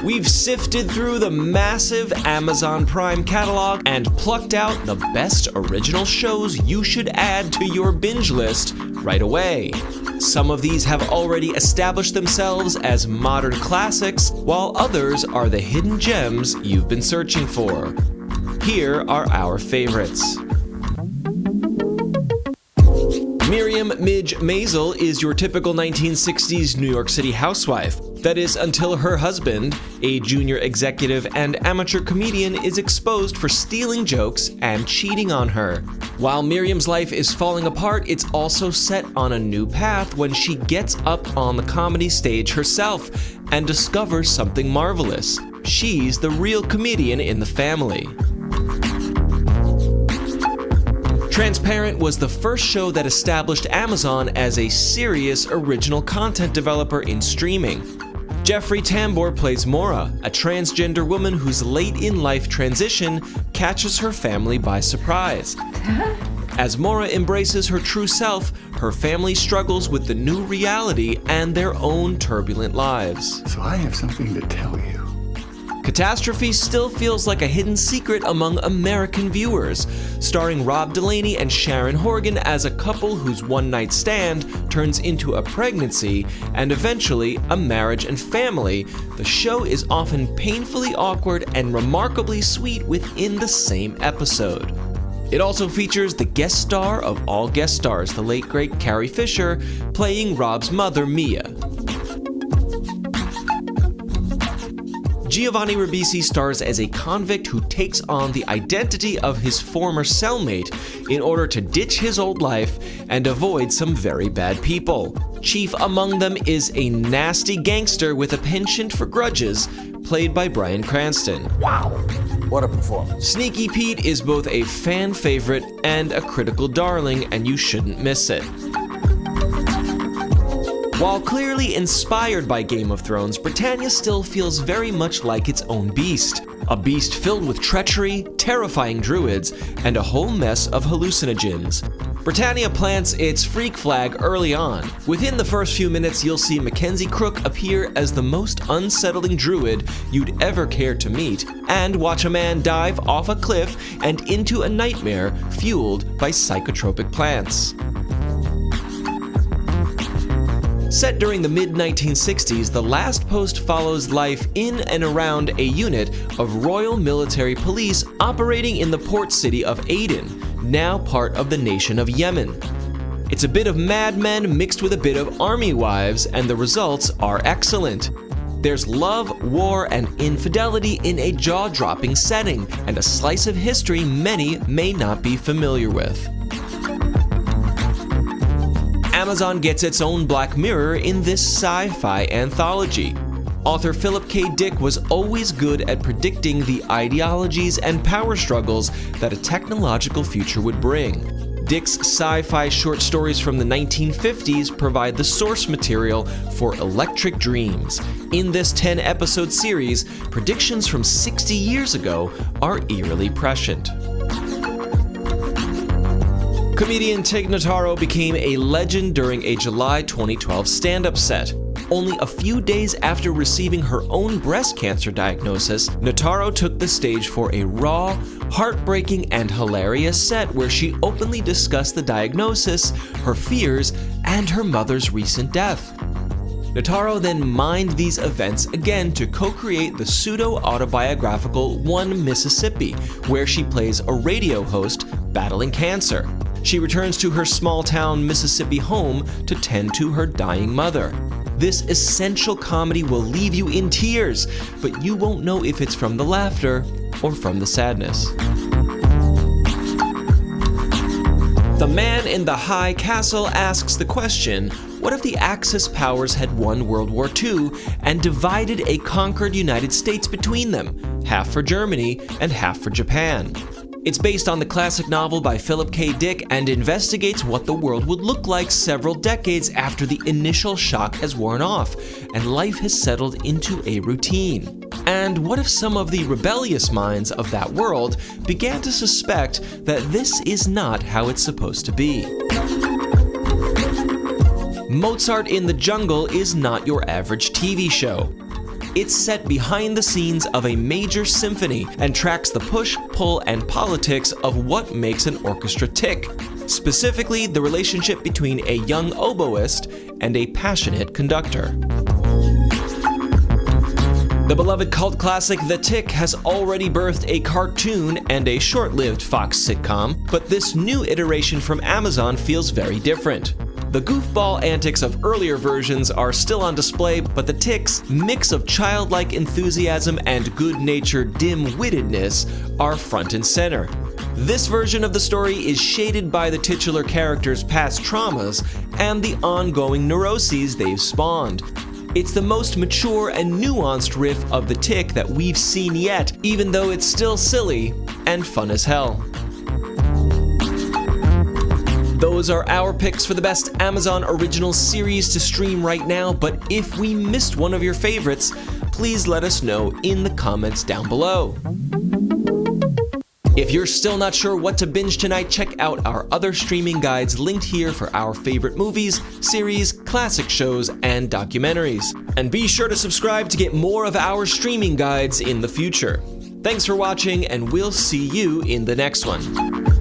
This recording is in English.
We've sifted through the massive Amazon Prime catalog and plucked out the best original shows you should add to your binge list right away. Some of these have already established themselves as modern classics, while others are the hidden gems you've been searching for. Here are our favorites. Miriam Midge Maisel is your typical 1960s New York City housewife. That is, until her husband, a junior executive and amateur comedian, is exposed for stealing jokes and cheating on her. While Miriam's life is falling apart, it's also set on a new path when she gets up on the comedy stage herself and discovers something marvelous. She's the real comedian in the family. Transparent was the first show that established Amazon as a serious original content developer in streaming. Jeffrey Tambor plays Maura, a transgender woman whose late-in-life transition catches her family by surprise. As Maura embraces her true self, her family struggles with the new reality and their own turbulent lives. So I have something to tell you. Catastrophe still feels like a hidden secret among American viewers, starring Rob Delaney and Sharon Horgan as a couple whose one-night stand turns into a pregnancy and eventually a marriage and family. The show is often painfully awkward and remarkably sweet within the same episode. It also features the guest star of all guest stars, the late great Carrie Fisher, playing Rob's mother, Mia. Giovanni Ribisi stars as a convict who takes on the identity of his former cellmate in order to ditch his old life and avoid some very bad people. Chief among them is a nasty gangster with a penchant for grudges, played by Bryan Cranston. Wow, what a performance. Sneaky Pete is both a fan favorite and a critical darling, and you shouldn't miss it. While clearly inspired by Game of Thrones, Britannia still feels very much like its own beast. A beast filled with treachery, terrifying druids, and a whole mess of hallucinogens. Britannia plants its freak flag early on. Within the first few minutes, you'll see Mackenzie Crook appear as the most unsettling druid you'd ever care to meet, and watch a man dive off a cliff and into a nightmare fueled by psychotropic plants. Set during the mid-1960s, The Last Post follows life in and around a unit of Royal Military Police operating in the port city of Aden, now part of the nation of Yemen. It's a bit of Mad Men mixed with a bit of Army Wives, and the results are excellent. There's love, war, and infidelity in a jaw-dropping setting, and a slice of history many may not be familiar with. Amazon gets its own Black Mirror in this sci-fi anthology. Author Philip K. Dick was always good at predicting the ideologies and power struggles that a technological future would bring. Dick's sci-fi short stories from the 1950s provide the source material for Electric Dreams. In this 10-episode series, predictions from 60 years ago are eerily prescient. Comedian Tig Notaro became a legend during a July 2012 stand-up set. Only a few days after receiving her own breast cancer diagnosis, Notaro took the stage for a raw, heartbreaking, and hilarious set where she openly discussed the diagnosis, her fears, and her mother's recent death. Notaro then mined these events again to co-create the pseudo-autobiographical One Mississippi, where she plays a radio host battling cancer. She returns to her small-town Mississippi home to tend to her dying mother. This essential comedy will leave you in tears, but you won't know if it's from the laughter or from the sadness. The Man in the High Castle asks the question, what if the Axis powers had won World War II and divided a conquered United States between them, half for Germany and half for Japan? It's based on the classic novel by Philip K. Dick and investigates what the world would look like several decades after the initial shock has worn off and life has settled into a routine. And what if some of the rebellious minds of that world began to suspect that this is not how it's supposed to be? Mozart in the Jungle is not your average TV show. It's set behind the scenes of a major symphony and tracks the push, pull, and politics of what makes an orchestra tick. Specifically, the relationship between a young oboist and a passionate conductor. The beloved cult classic The Tick has already birthed a cartoon and a short-lived Fox sitcom, but this new iteration from Amazon feels very different. The goofball antics of earlier versions are still on display, but The Tick's mix of childlike enthusiasm and good-natured dim-wittedness are front and center. This version of the story is shaded by the titular character's past traumas and the ongoing neuroses they've spawned. It's the most mature and nuanced riff of The Tick that we've seen yet, even though it's still silly and fun as hell. Those are our picks for the best Amazon original series to stream right now, but if we missed one of your favorites, please let us know in the comments down below. If you're still not sure what to binge tonight, check out our other streaming guides linked here for our favorite movies, series, classic shows, and documentaries. And be sure to subscribe to get more of our streaming guides in the future. Thanks for watching, and we'll see you in the next one.